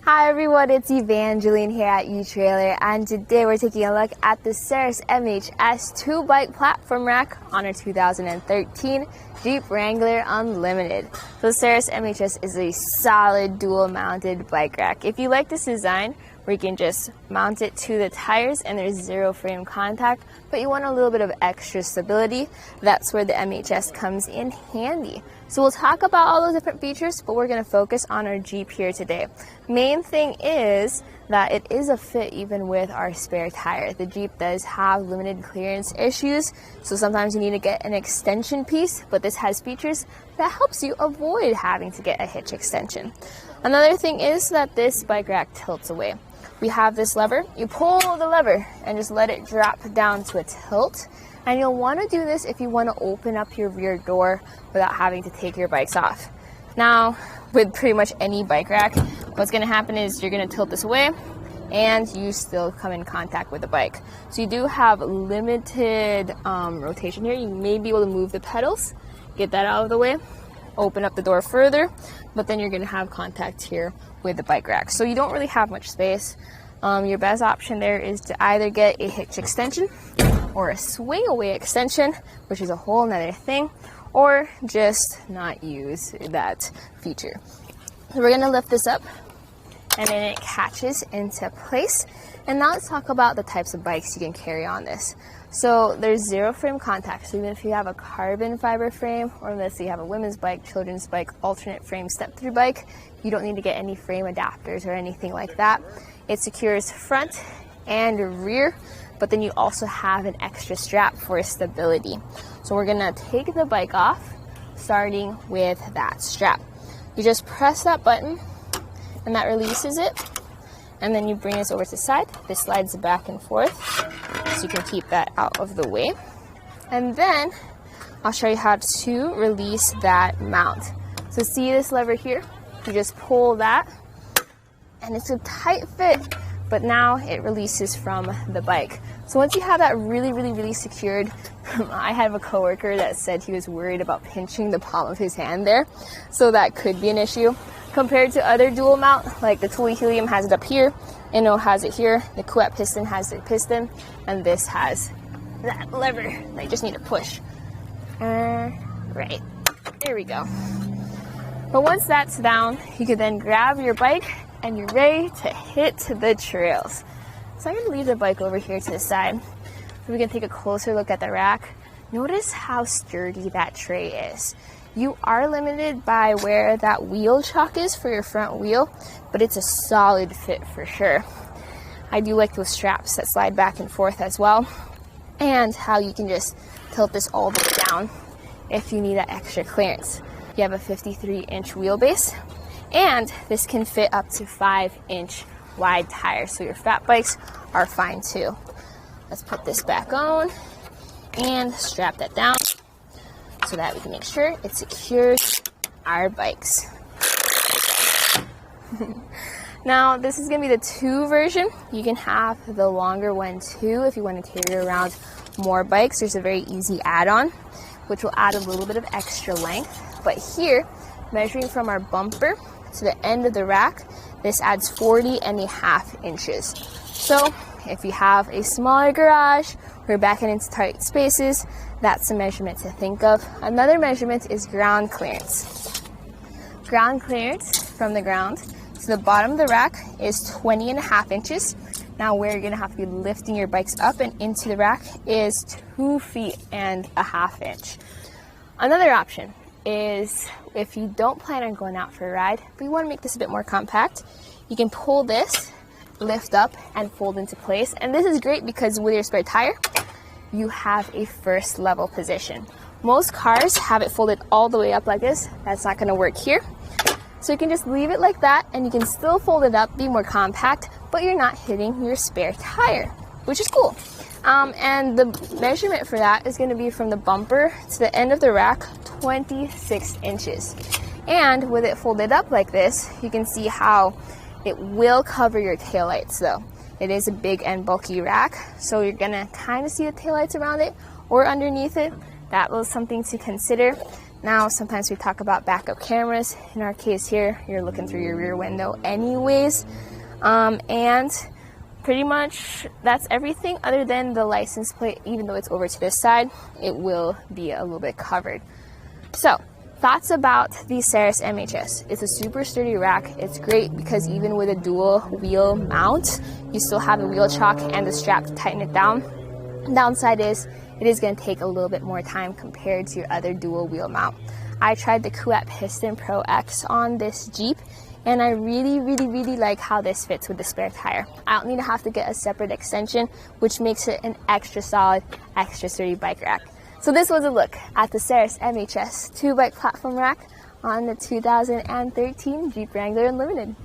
Hi everyone, it's Evangeline here at etrailer, and today we're taking a look at the Saris MHS 2-bike platform rack on our 2013 Jeep Wrangler Unlimited. So the Saris MHS is a solid dual-mounted bike rack. If you like this design, where you can just mount it to the tires and there's zero frame contact, but you want a little bit of extra stability, that's where the MHS comes in handy. So we'll talk about all those different features, but we're going to focus on our Jeep here today. Main thing is that it is a fit even with our spare tire. The Jeep does have limited clearance issues, so sometimes you need to get an extension piece, but this has features that helps you avoid having to get a hitch extension. Another thing is that this bike rack tilts away. We have this lever, you pull the lever and just let it drop down to a tilt. And you'll want to do this if you want to open up your rear door without having to take your bikes off. Now, with pretty much any bike rack, what's going to happen is you're going to tilt this away and you still come in contact with the bike. So you do have limited rotation here. You may be able to move the pedals, get that out of the way, open up the door further, but then you're going to have contact here with the bike rack. So you don't really have much space. Your best option there is to either get a hitch extension or a swing away extension, which is a whole nother thing, or just not use that feature. So we're gonna lift this up and then it catches into place. And now let's talk about the types of bikes you can carry on this. So there's zero frame contact. So even if you have a carbon fiber frame, or let's say you have a women's bike, children's bike, alternate frame step-through bike, you don't need to get any frame adapters or anything like that. It secures front and rear, but then you also have an extra strap for stability. So we're gonna take the bike off, starting with that strap. You just press that button and that releases it. And then you bring this over to the side. This slides back and forth, so you can keep that out of the way. And then I'll show you how to release that mount. So see this lever here? You just pull that and it's a tight fit, but now it releases from the bike. So once you have that really secured, I have a coworker that said he was worried about pinching the palm of his hand there, so that could be an issue. Compared to other dual mount, like the Thule Helium has it up here, Inno has it here, the Kuat piston has the piston, and this has that lever that you just need to push. Right, there we go. But once that's down, you can then grab your bike and you're ready to hit the trails. So I'm going to leave the bike over here to the side so we can take a closer look at the rack. Notice how sturdy that tray is. You are limited by where that wheel chock is for your front wheel, but it's a solid fit for sure. I do like those straps that slide back and forth as well, and how you can just tilt this all the way down if you need that extra clearance. You have a 53-inch wheelbase, and this can fit up to 5-inch wide tires, so your fat bikes are fine too. Let's put this back on and strap that down so that we can make sure it secures our bikes. Now this is going to be the 2 version. You can have the longer one too if you want to carry around more bikes. There's a very easy add-on which will add a little bit of extra length, but here, measuring from our bumper to the end of the rack, this adds 40.5 inches. So if you have a smaller garage or you're backing into tight spaces, that's a measurement to think of. Another measurement is ground clearance. Ground clearance from the ground to the bottom of the rack is 20.5 inches. Now where you're gonna have to be lifting your bikes up and into the rack is 2.5 feet. Another option is if you don't plan on going out for a ride, but you want to make this a bit more compact, you can pull this, lift up, and fold into place. And this is great because with your spare tire, you have a first level position. Most cars have it folded all the way up like this. That's not going to work here. So you can just leave it like that and you can still fold it up, be more compact, but you're not hitting your spare tire, which is cool. And the measurement for that is going to be from the bumper to the end of the rack, 26 inches. And with it folded up like this, you can see how it will cover your taillights though. It is a big and bulky rack, so you're going to kind of see the taillights around it or underneath it. That was something to consider. Now, sometimes we talk about backup cameras. In our case here, you're looking through your rear window anyways. And pretty much that's everything other than the license plate. Even though it's over to this side, it will be a little bit covered. So, thoughts about the Saris MHS. It's a super sturdy rack. It's great because even with a dual wheel mount, you still have the wheel chock and the strap to tighten it down. Downside is it is going to take a little bit more time compared to your other dual wheel mount. I tried the Kuat Piston Pro X on this Jeep, and I really like how this fits with the spare tire. I don't need to have to get a separate extension, which makes it an extra solid, extra sturdy bike rack. So this was a look at the Saris MHS 2-bike platform rack on the 2013 Jeep Wrangler Unlimited.